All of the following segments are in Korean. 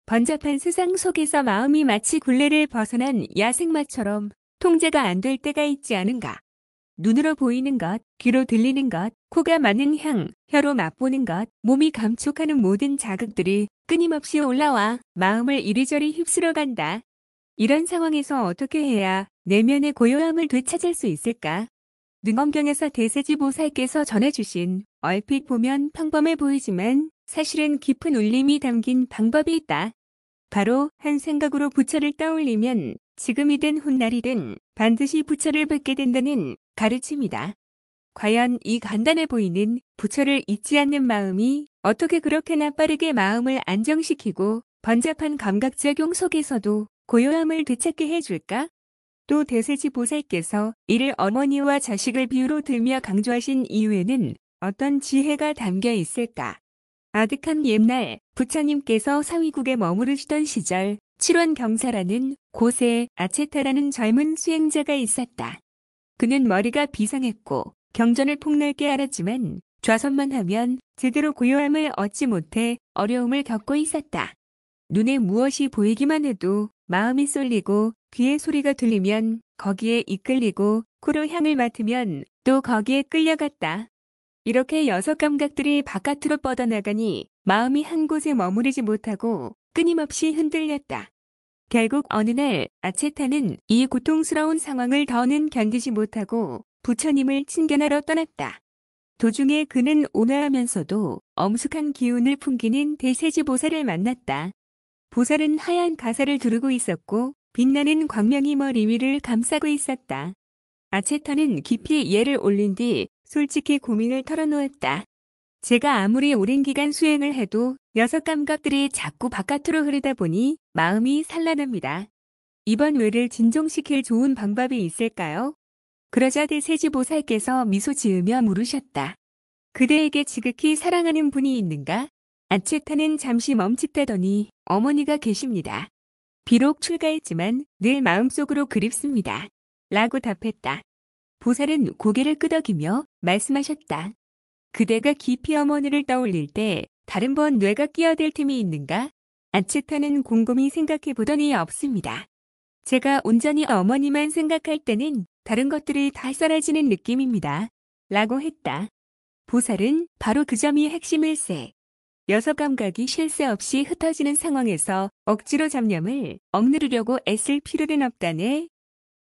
번잡한 세상 속에서 마음이 마치 굴레를 벗어난 야생마처럼 통제가 안 될 때가 있지 않은가. 눈으로 보이는 것, 귀로 들리는 것, 코가 맡는 향, 혀로 맛보는 것, 몸이 감촉하는 모든 자극들이 끊임없이 올라와 마음을 이리저리 휩쓸어 간다. 이런 상황에서 어떻게 해야 내면의 고요함을 되찾을 수 있을까? 능엄경에서 대세지보살께서 전해주신 얼핏 보면 평범해 보이지만 사실은 깊은 울림이 담긴 방법이 있다. 바로 한 생각으로 부처를 떠올리면 지금이든 훗날이든 반드시 부처를 뵙게 된다는 가르침이다. 과연 이 간단해 보이는 부처를 잊지 않는 마음이 어떻게 그렇게나 빠르게 마음을 안정시키고 번잡한 감각작용 속에서도 고요함을 되찾게 해줄까? 또 대세지 보살께서 이를 어머니와 자식을 비유로 들며 강조하신 이유에는 어떤 지혜가 담겨 있을까? 아득한 옛날 부처님께서 사위국에 머무르시던 시절 칠원경사라는 곳에 아체타라는 젊은 수행자가 있었다. 그는 머리가 비상했고 경전을 폭넓게 알았지만 좌선만 하면 제대로 고요함을 얻지 못해 어려움을 겪고 있었다. 눈에 무엇이 보이기만 해도 마음이 쏠리고 귀에 소리가 들리면 거기에 이끌리고 코로 향을 맡으면 또 거기에 끌려갔다. 이렇게 여섯 감각들이 바깥으로 뻗어나가니 마음이 한 곳에 머무르지 못하고 끊임없이 흔들렸다. 결국 어느 날 아체타는 이 고통스러운 상황을 더는 견디지 못하고 부처님을 친견하러 떠났다. 도중에 그는 온화하면서도 엄숙한 기운을 풍기는 대세지보살을 만났다. 보살은 하얀 가사를 두르고 있었고 빛나는 광명이 머리 위를 감싸고 있었다. 아체타는 깊이 예를 올린 뒤 솔직히 고민을 털어놓았다. 제가 아무리 오랜 기간 수행을 해도 여섯 감각들이 자꾸 바깥으로 흐르다 보니 마음이 산란합니다. 이번 외를 진정시킬 좋은 방법이 있을까요? 그러자 대세지보살께서 미소 지으며 물으셨다. 그대에게 지극히 사랑하는 분이 있는가? 아체타는 잠시 멈칫하더니 어머니가 계십니다. 비록 출가했지만 늘 마음속으로 그립습니다. 라고 답했다. 보살은 고개를 끄덕이며 말씀하셨다. 그대가 깊이 어머니를 떠올릴 때 다른 번 뇌가 끼어들 틈이 있는가? 아체타는 곰곰이 생각해보더니 없습니다. 제가 온전히 어머니만 생각할 때는 다른 것들이 다 사라지는 느낌입니다. 라고 했다. 보살은 바로 그 점이 핵심일세. 여섯 감각이 쉴 새 없이 흩어지는 상황에서 억지로 잡념을 억누르려고 애쓸 필요는 없다네.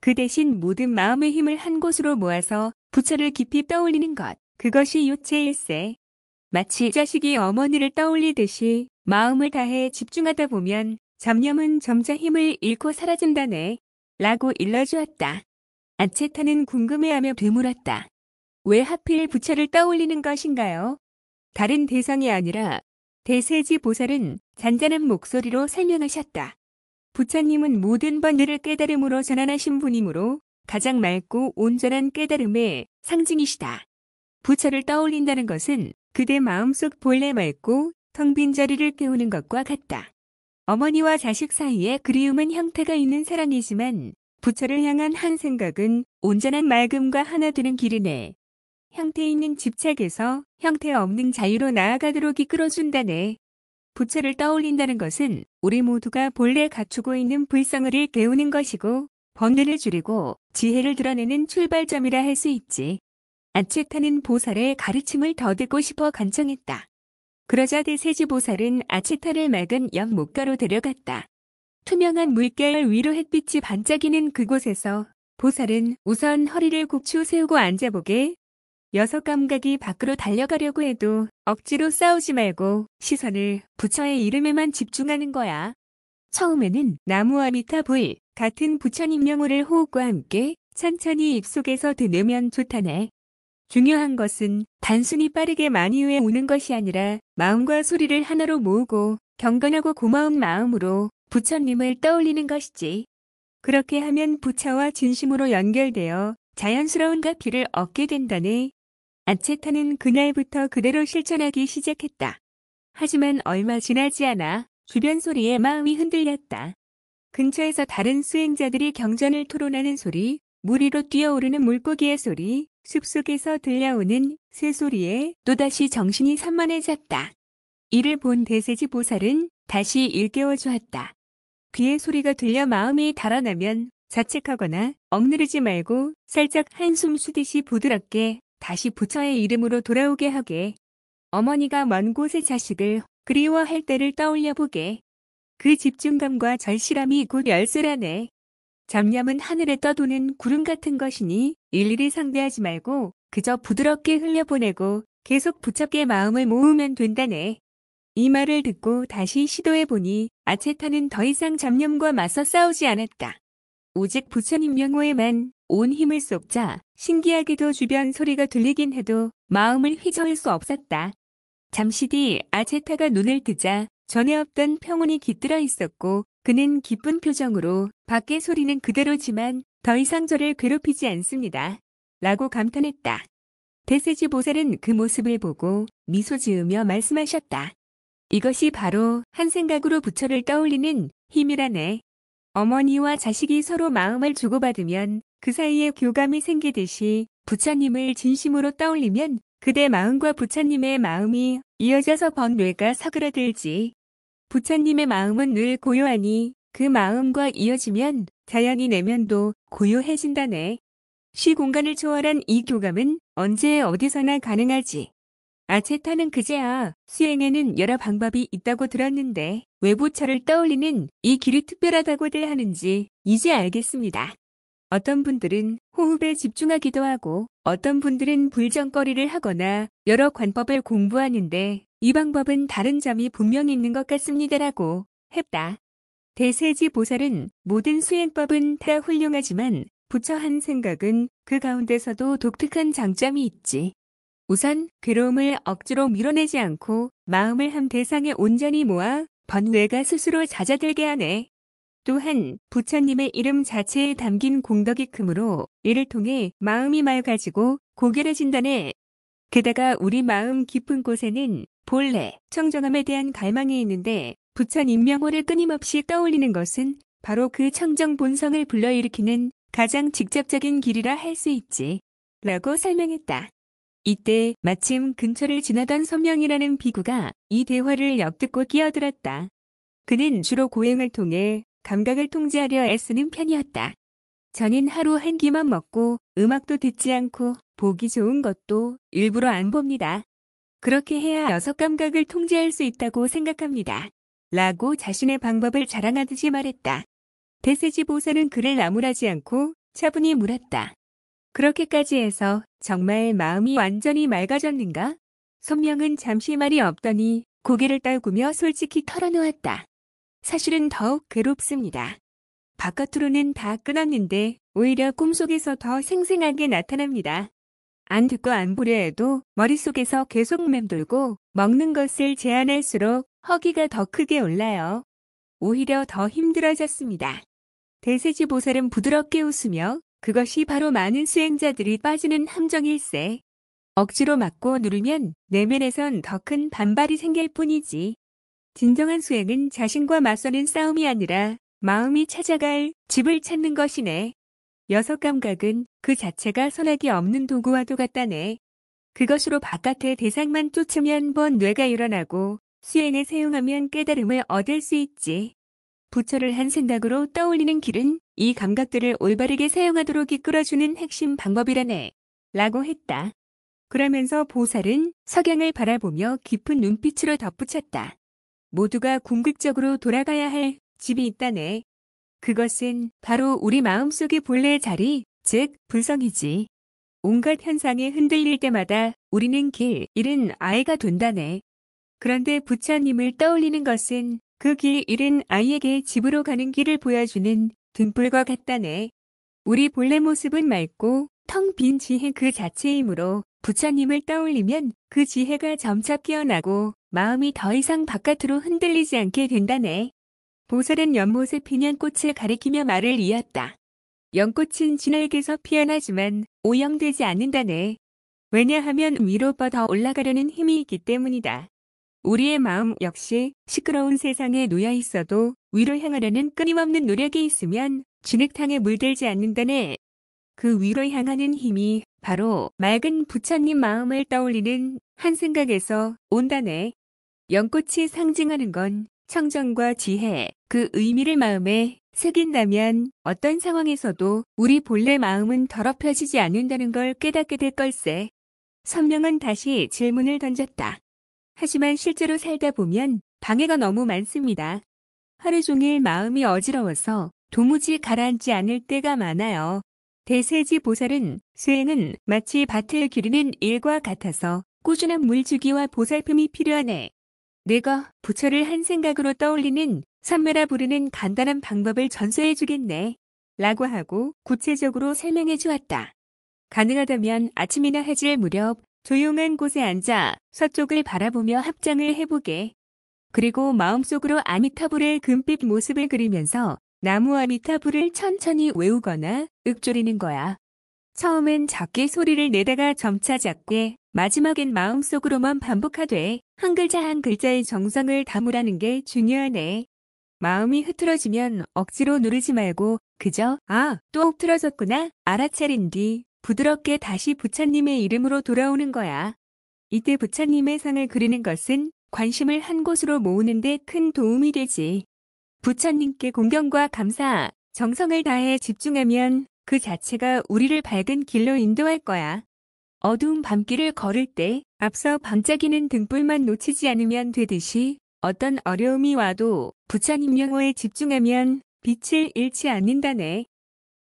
그 대신 모든 마음의 힘을 한 곳으로 모아서 부처를 깊이 떠올리는 것, 그것이 요체일세. 마치 자식이 어머니를 떠올리듯이 마음을 다해 집중하다 보면 잡념은 점차 힘을 잃고 사라진다네. 라고 일러주었다. 아체타는 궁금해하며 되물었다. 왜 하필 부처를 떠올리는 것인가요? 다른 대상이 아니라 대세지 보살은 잔잔한 목소리로 설명하셨다. 부처님은 모든 번뇌를 깨달음으로 전환하신 분이므로 가장 맑고 온전한 깨달음의 상징이시다. 부처를 떠올린다는 것은 그대 마음속 본래 맑고 텅 빈 자리를 깨우는 것과 같다. 어머니와 자식 사이에 그리움은 형태가 있는 사랑이지만 부처를 향한 한 생각은 온전한 맑음과 하나 되는 길이네. 형태 있는 집착에서 형태 없는 자유로 나아가도록 이끌어준다네. 부처를 떠올린다는 것은 우리 모두가 본래 갖추고 있는 불성을 깨우는 것이고 번뇌를 줄이고 지혜를 드러내는 출발점이라 할 수 있지. 아체타는 보살의 가르침을 더 듣고 싶어 간청했다. 그러자 대세지 보살은 아체타를 맑은 연못가로 데려갔다. 투명한 물결 위로 햇빛이 반짝이는 그곳에서 보살은 우선 허리를 곡추 세우고 앉아보게. 여섯 감각이 밖으로 달려가려고 해도 억지로 싸우지 말고 시선을 부처의 이름에만 집중하는 거야. 처음에는 나무아미타불 같은 부처님 명호를 호흡과 함께 천천히 입속에서 드내면 좋다네. 중요한 것은 단순히 빠르게 많이 외우는 것이 아니라 마음과 소리를 하나로 모으고 경건하고 고마운 마음으로 부처님을 떠올리는 것이지. 그렇게 하면 부처와 진심으로 연결되어 자연스러운 가피를 얻게 된다네. 아체타는 그날부터 그대로 실천하기 시작했다. 하지만 얼마 지나지 않아 주변 소리에 마음이 흔들렸다. 근처에서 다른 수행자들이 경전을 토론하는 소리, 물 위로 뛰어오르는 물고기의 소리, 숲속에서 들려오는 새소리에 또다시 정신이 산만해졌다. 이를 본 대세지 보살은 다시 일깨워 주었다. 귀에 소리가 들려 마음이 달아나면 자책하거나 억누르지 말고 살짝 한숨 쉬듯이 부드럽게 다시 부처의 이름으로 돌아오게 하게. 어머니가 먼 곳의 자식을 그리워할 때를 떠올려 보게. 그 집중감과 절실함이 곧 열쇠라네. 잡념은 하늘에 떠도는 구름 같은 것이니 일일이 상대하지 말고 그저 부드럽게 흘려보내고 계속 붙잡게 마음을 모으면 된다네. 이 말을 듣고 다시 시도해보니 아체타는 더 이상 잡념과 맞서 싸우지 않았다. 오직 부처님 명호에만 온 힘을 쏟자 신기하게도 주변 소리가 들리긴 해도 마음을 휘저을 수 없었다. 잠시 뒤 아체타가 눈을 뜨자 전에 없던 평온이 깃들어 있었고 그는 기쁜 표정으로 밖의 소리는 그대로지만 더 이상 저를 괴롭히지 않습니다. 라고 감탄했다. 대세지 보살은 그 모습을 보고 미소 지으며 말씀하셨다. 이것이 바로 한 생각으로 부처를 떠올리는 힘이라네. 어머니와 자식이 서로 마음을 주고받으면 그 사이에 교감이 생기듯이 부처님을 진심으로 떠올리면 그대 마음과 부처님의 마음이 이어져서 번뇌가 사그라들지. 부처님의 마음은 늘 고요하니 그 마음과 이어지면 자연히 내면도 고요해진다네. 시 공간을 초월한 이 교감은 언제 어디서나 가능하지. 아체타는 그제야 수행에는 여러 방법이 있다고 들었는데 왜 부처를 떠올리는 이 길이 특별하다고들 하는지 이제 알겠습니다. 어떤 분들은 호흡에 집중하기도 하고 어떤 분들은 불정거리를 하거나 여러 관법을 공부하는데 이 방법은 다른 점이 분명히 있는 것 같습니다라고 했다. 대세지 보살은 모든 수행법은 다 훌륭하지만 부처 한 생각은 그 가운데서도 독특한 장점이 있지. 우선 괴로움을 억지로 밀어내지 않고 마음을 한 대상에 온전히 모아 번뇌가 스스로 잦아들게 하네. 또한 부처님의 이름 자체에 담긴 공덕이 크므로 이를 통해 마음이 맑아지고 고결해진다네. 게다가 우리 마음 깊은 곳에는 본래 청정함에 대한 갈망이 있는데 부처님 명호를 끊임없이 떠올리는 것은 바로 그 청정 본성을 불러일으키는 가장 직접적인 길이라 할 수 있지. 라고 설명했다. 이때 마침 근처를 지나던 선명이라는 비구가 이 대화를 엿듣고 끼어들었다. 그는 주로 고행을 통해 감각을 통제하려 애쓰는 편이었다. 저는 하루 한 끼만 먹고 음악도 듣지 않고 보기 좋은 것도 일부러 안 봅니다. 그렇게 해야 여섯 감각을 통제할 수 있다고 생각합니다. 라고 자신의 방법을 자랑하듯이 말했다. 대세지 보살은 그를 나무라지 않고 차분히 물었다. 그렇게까지 해서 정말 마음이 완전히 맑아졌는가? 선명은 잠시 말이 없더니 고개를 떨구며 솔직히 털어놓았다. 사실은 더욱 괴롭습니다. 바깥으로는 다 끊었는데 오히려 꿈속에서 더 생생하게 나타납니다. 안 듣고 안 보려 해도 머릿속에서 계속 맴돌고 먹는 것을 제한할수록 허기가 더 크게 올라요. 오히려 더 힘들어졌습니다. 대세지 보살은 부드럽게 웃으며 그것이 바로 많은 수행자들이 빠지는 함정일세. 억지로 막고 누르면 내면에선 더 큰 반발이 생길 뿐이지. 진정한 수행은 자신과 맞서는 싸움이 아니라 마음이 찾아갈 집을 찾는 것이네. 여섯 감각은 그 자체가 선악이 없는 도구와도 같다네. 그것으로 바깥의 대상만 쫓으면 번뇌가 일어나고 수행에 사용하면 깨달음을 얻을 수 있지. 부처를 한 생각으로 떠올리는 길은 이 감각들을 올바르게 사용하도록 이끌어주는 핵심 방법이라네. 라고 했다. 그러면서 보살은 석양을 바라보며 깊은 눈빛으로 덧붙였다. 모두가 궁극적으로 돌아가야 할 집이 있다네. 그것은 바로 우리 마음속의 본래의 자리, 즉 불성이지. 온갖 현상에 흔들릴 때마다 우리는 길 잃은 아이가 된다네. 그런데 부처님을 떠올리는 것은 그 길 잃은 아이에게 집으로 가는 길을 보여주는 등불과 같다네. 우리 본래 모습은 맑고 텅 빈 지혜 그 자체이므로 부처님을 떠올리면 그 지혜가 점차 깨어나고 마음이 더 이상 바깥으로 흔들리지 않게 된다네. 보살은 연못에 피면 꽃을 가리키며 말을 이었다. 연꽃은 진흙에서 피어나지만 오염되지 않는다네. 왜냐하면 위로 뻗어 올라가려는 힘이 있기 때문이다. 우리의 마음 역시 시끄러운 세상에 놓여 있어도 위로 향하려는 끊임없는 노력이 있으면 진흙탕에 물들지 않는다네. 그 위로 향하는 힘이 바로 맑은 부처님 마음을 떠올리는 한 생각에서 온다네. 연꽃이 상징하는 건 청정과 지혜, 그 의미를 마음에 새긴다면 어떤 상황에서도 우리 본래 마음은 더럽혀지지 않는다는 걸 깨닫게 될 걸세. 선명은 다시 질문을 던졌다. 하지만 실제로 살다 보면 방해가 너무 많습니다. 하루 종일 마음이 어지러워서 도무지 가라앉지 않을 때가 많아요. 대세지 보살은 수행은 마치 밭을 기르는 일과 같아서 꾸준한 물주기와 보살핌이 필요하네. 내가 부처를 한 생각으로 떠올리는 삼매라 부르는 간단한 방법을 전수해 주겠네. 라고 하고 구체적으로 설명해 주었다. 가능하다면 아침이나 해질 무렵 조용한 곳에 앉아 서쪽을 바라보며 합장을 해보게. 그리고 마음속으로 아미타불의 금빛 모습을 그리면서 나무 아미타불을 천천히 외우거나 읊조리는 거야. 처음엔 작게 소리를 내다가 점차 작게, 마지막엔 마음속으로만 반복하되 한 글자 한 글자의 정성을 담으라는 게 중요하네. 마음이 흐트러지면 억지로 누르지 말고 그저 또 흐트러졌구나 알아차린 뒤 부드럽게 다시 부처님의 이름으로 돌아오는 거야. 이때 부처님의 상을 그리는 것은 관심을 한 곳으로 모으는 데 큰 도움이 되지. 부처님께 공경과 감사, 정성을 다해 집중하면 그 자체가 우리를 밝은 길로 인도할 거야. 어두운 밤길을 걸을 때 앞서 반짝이는 등불만 놓치지 않으면 되듯이 어떤 어려움이 와도 부처님 명호에 집중하면 빛을 잃지 않는다네.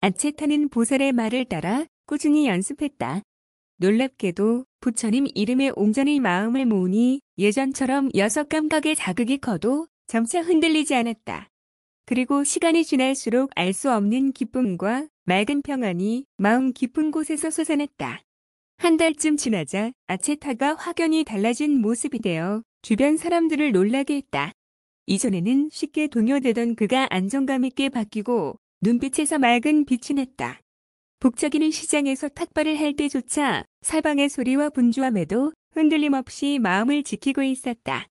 아체타는 보살의 말을 따라 꾸준히 연습했다. 놀랍게도 부처님 이름에 온전히 마음을 모으니 예전처럼 여섯 감각의 자극이 커도 점차 흔들리지 않았다. 그리고 시간이 지날수록 알 수 없는 기쁨과 맑은 평안이 마음 깊은 곳에서 솟아났다. 한 달쯤 지나자 아체타가 확연히 달라진 모습이 되어 주변 사람들을 놀라게 했다. 이전에는 쉽게 동요되던 그가 안정감 있게 바뀌고 눈빛에서 맑은 빛이 났다. 북적이는 시장에서 탁발을 할 때조차 사방의 소리와 분주함에도 흔들림 없이 마음을 지키고 있었다.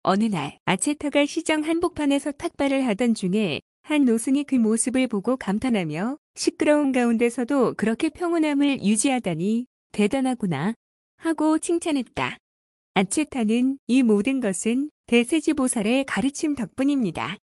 어느 날 아체타가 시장 한복판에서 탁발을 하던 중에 한 노승이 그 모습을 보고 감탄하며 시끄러운 가운데서도 그렇게 평온함을 유지하다니 대단하구나 하고 칭찬했다. 아체타는 이 모든 것은 대세지보살의 가르침 덕분입니다.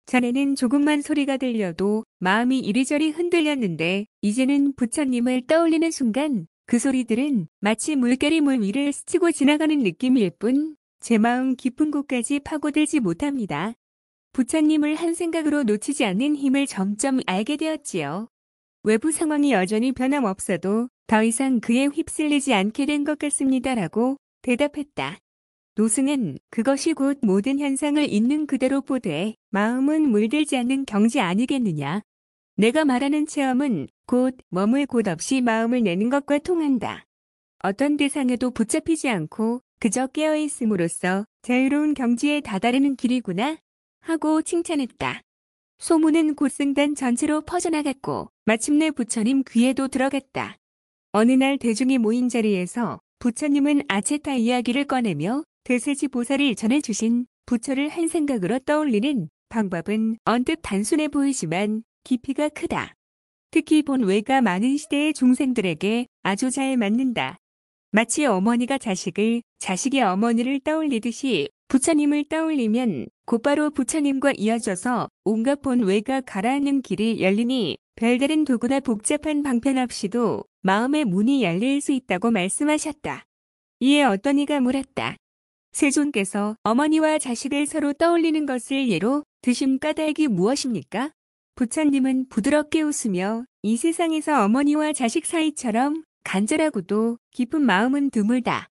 전에는 조금만 소리가 들려도 마음이 이리저리 흔들렸는데 이제는 부처님을 떠올리는 순간 그 소리들은 마치 물결이 물 위를 스치고 지나가는 느낌일 뿐 제 마음 깊은 곳까지 파고들지 못합니다. 부처님을 한 생각으로 놓치지 않는 힘을 점점 알게 되었지요. 외부 상황이 여전히 변함없어도 더 이상 그에 휩쓸리지 않게 된 것 같습니다라고 대답했다. 노승은 그것이 곧 모든 현상을 있는 그대로 보되 마음은 물들지 않는 경지 아니겠느냐. 내가 말하는 체험은 곧 머물 곳 없이 마음을 내는 것과 통한다. 어떤 대상에도 붙잡히지 않고 그저 깨어있음으로써 자유로운 경지에 다다르는 길이구나 하고 칭찬했다. 소문은 곧승단 전체로 퍼져나갔고 마침내 부처님 귀에도 들어갔다. 어느 날 대중이 모인 자리에서 부처님은 아체타 이야기를 꺼내며 대세지 보살이 전해주신 부처를 한 생각으로 떠올리는 방법은 언뜻 단순해 보이지만 깊이가 크다. 특히 본외가 많은 시대의 중생들에게 아주 잘 맞는다. 마치 어머니가 자식을, 자식이 어머니를 떠올리듯이 부처님을 떠올리면 곧바로 부처님과 이어져서 온갖 본외가 가라앉는 길이 열리니 별다른 도구나 복잡한 방편 없이도 마음의 문이 열릴 수 있다고 말씀하셨다. 이에 어떤 이가 물었다. 세존께서 어머니와 자식을 서로 떠올리는 것을 예로 드신 까닭이 무엇입니까? 부처님은 부드럽게 웃으며 이 세상에서 어머니와 자식 사이처럼 간절하고도 깊은 마음은 드물다.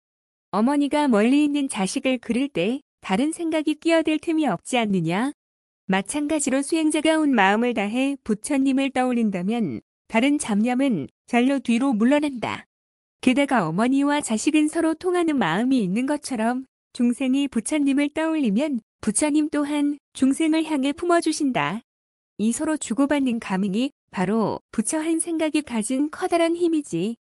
어머니가 멀리 있는 자식을 그릴 때 다른 생각이 끼어들 틈이 없지 않느냐? 마찬가지로 수행자가 온 마음을 다해 부처님을 떠올린다면 다른 잡념은 절로 뒤로 물러난다. 게다가 어머니와 자식은 서로 통하는 마음이 있는 것처럼 중생이 부처님을 떠올리면 부처님 또한 중생을 향해 품어주신다. 이 서로 주고받는 감흥이 바로 부처 한 생각이 가진 커다란 힘이지.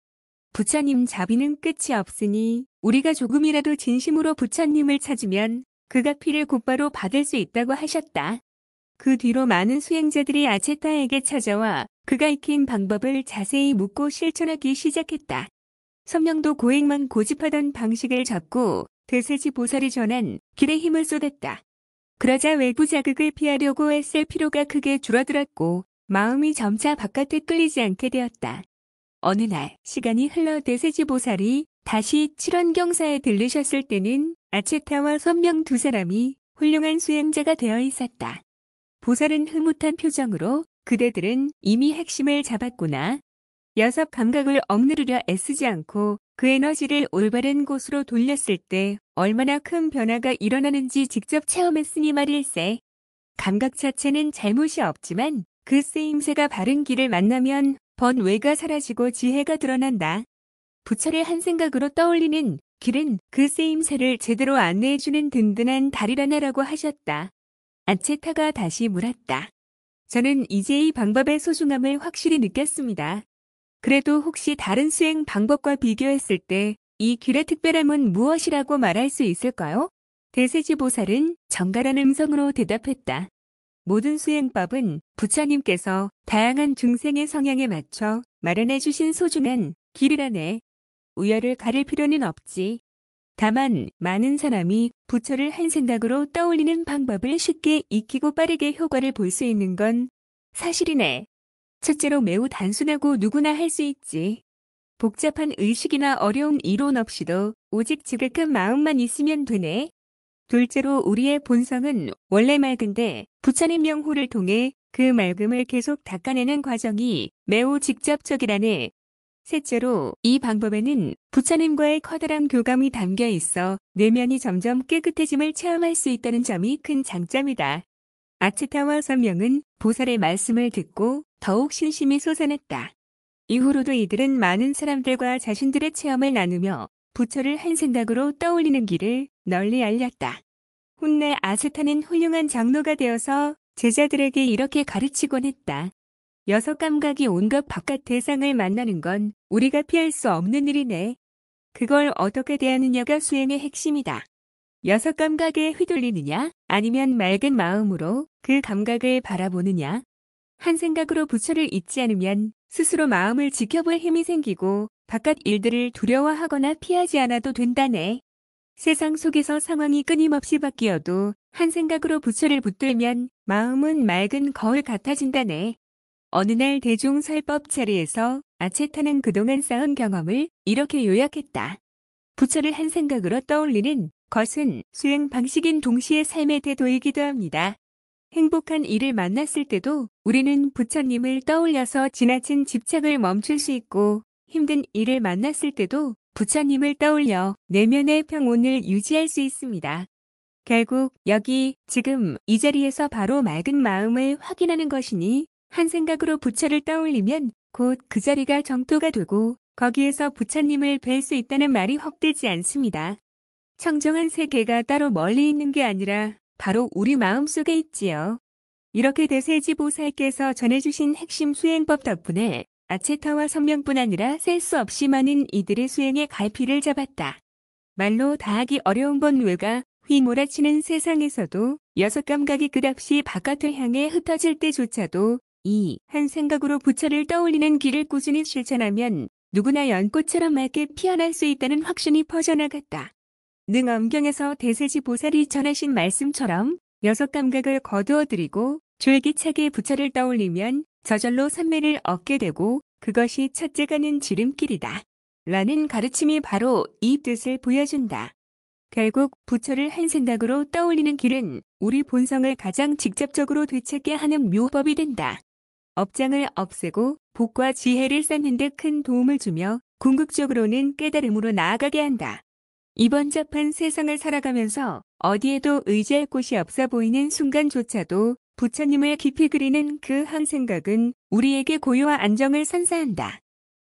부처님 자비는 끝이 없으니 우리가 조금이라도 진심으로 부처님을 찾으면 그가 피를 곧바로 받을 수 있다고 하셨다. 그 뒤로 많은 수행자들이 아체타에게 찾아와 그가 익힌 방법을 자세히 묻고 실천하기 시작했다. 선명도 고행만 고집하던 방식을 접고 대세지 보살이 전한 길에 힘을 쏟았다. 그러자 외부 자극을 피하려고 애쓸 필요가 크게 줄어들었고 마음이 점차 바깥에 끌리지 않게 되었다. 어느 날 시간이 흘러 대세지 보살이 다시 칠원경사에 들르셨을 때는 아체타와 선명 두 사람이 훌륭한 수행자가 되어 있었다. 보살은 흐뭇한 표정으로 그대들은 이미 핵심을 잡았구나. 여섯 감각을 억누르려 애쓰지 않고 그 에너지를 올바른 곳으로 돌렸을 때 얼마나 큰 변화가 일어나는지 직접 체험했으니 말일세. 감각 자체는 잘못이 없지만 그 쓰임새가 바른 길을 만나면 번뇌가 사라지고 지혜가 드러난다. 부처를 한 생각으로 떠올리는 길은 그 쓰임새를 제대로 안내해주는 든든한 다리라나라고 하셨다. 아체타가 다시 물었다. 저는 이제 이 방법의 소중함을 확실히 느꼈습니다. 그래도 혹시 다른 수행 방법과 비교했을 때 이 길의 특별함은 무엇이라고 말할 수 있을까요? 대세지 보살은 정갈한 음성으로 대답했다. 모든 수행법은 부처님께서 다양한 중생의 성향에 맞춰 마련해 주신 소중한 길이라네. 우열을 가릴 필요는 없지. 다만 많은 사람이 부처를 한 생각으로 떠올리는 방법을 쉽게 익히고 빠르게 효과를 볼 수 있는 건 사실이네. 첫째로 매우 단순하고 누구나 할 수 있지. 복잡한 의식이나 어려운 이론 없이도 오직 지극한 마음만 있으면 되네. 둘째로 우리의 본성은 원래 맑은데 부처님 명호를 통해 그 맑음을 계속 닦아내는 과정이 매우 직접적이라네. 셋째로 이 방법에는 부처님과의 커다란 교감이 담겨 있어 내면이 점점 깨끗해짐을 체험할 수 있다는 점이 큰 장점이다. 아치타와 선명은 보살의 말씀을 듣고 더욱 신심이 솟아났다. 이후로도 이들은 많은 사람들과 자신들의 체험을 나누며 부처를 한 생각으로 떠올리는 길을 널리 알렸다. 훗날 아스타는 훌륭한 장로가 되어서 제자들에게 이렇게 가르치곤 했다. 여섯 감각이 온갖 바깥 대상을 만나는 건 우리가 피할 수 없는 일이네. 그걸 어떻게 대하느냐가 수행의 핵심이다. 여섯 감각에 휘둘리느냐 아니면 맑은 마음으로 그 감각을 바라보느냐. 한 생각으로 부처를 잊지 않으면 스스로 마음을 지켜볼 힘이 생기고 바깥 일들을 두려워하거나 피하지 않아도 된다네. 세상 속에서 상황이 끊임없이 바뀌어도 한 생각으로 부처를 붙들면 마음은 맑은 거울 같아진다네. 어느 날 대종설법 자리에서 아체타는 그동안 쌓은 경험을 이렇게 요약했다. 부처를 한 생각으로 떠올리는 것은 수행 방식인 동시에 삶의 태도이기도 합니다. 행복한 일을 만났을 때도 우리는 부처님을 떠올려서 지나친 집착을 멈출 수 있고 힘든 일을 만났을 때도 부처님을 떠올려 내면의 평온을 유지할 수 있습니다. 결국 여기 지금 이 자리에서 바로 맑은 마음을 확인하는 것이니 한 생각으로 부처를 떠올리면 곧 그 자리가 정토가 되고 거기에서 부처님을 뵐 수 있다는 말이 헛되지 않습니다. 청정한 세계가 따로 멀리 있는 게 아니라 바로 우리 마음속에 있지요. 이렇게 대세지 보살께서 전해주신 핵심 수행법 덕분에 아체타와 선명뿐 아니라 셀 수 없이 많은 이들의 수행에 갈피를 잡았다. 말로 다하기 어려운 번뇌가 휘몰아치는 세상에서도 여섯 감각이 끝없이 바깥을 향해 흩어질 때조차도 이 한 생각으로 부처를 떠올리는 길을 꾸준히 실천하면 누구나 연꽃처럼 맑게 피어날 수 있다는 확신이 퍼져나갔다. 능엄경에서 대세지 보살이 전하신 말씀처럼 여섯 감각을 거두어들이고 졸기차게 부처를 떠올리면 저절로 삼매를 얻게 되고 그것이 첫째 가는 지름길이다. 라는 가르침이 바로 이 뜻을 보여준다. 결국 부처를 한 생각으로 떠올리는 길은 우리 본성을 가장 직접적으로 되찾게 하는 묘법이 된다. 업장을 없애고 복과 지혜를 쌓는 데 큰 도움을 주며 궁극적으로는 깨달음으로 나아가게 한다. 이 번잡한 세상을 살아가면서 어디에도 의지할 곳이 없어 보이는 순간조차도 부처님을 깊이 그리는 그 한 생각은 우리에게 고요와 안정을 선사한다.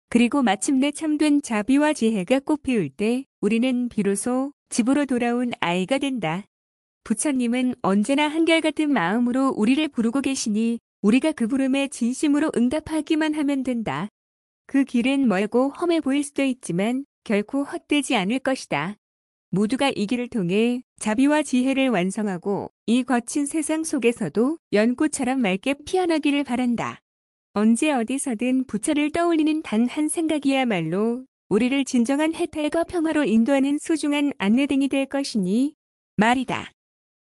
그리고 마침내 참된 자비와 지혜가 꽃피울 때 우리는 비로소 집으로 돌아온 아이가 된다. 부처님은 언제나 한결같은 마음으로 우리를 부르고 계시니 우리가 그 부름에 진심으로 응답하기만 하면 된다. 그 길은 멀고 험해 보일 수도 있지만 결코 헛되지 않을 것이다. 모두가 이 길을 통해 자비와 지혜를 완성하고 이 거친 세상 속에서도 연꽃처럼 맑게 피어나기를 바란다. 언제 어디서든 부처를 떠올리는 단 한 생각이야말로 우리를 진정한 해탈과 평화로 인도하는 소중한 안내등이 될 것이니 말이다.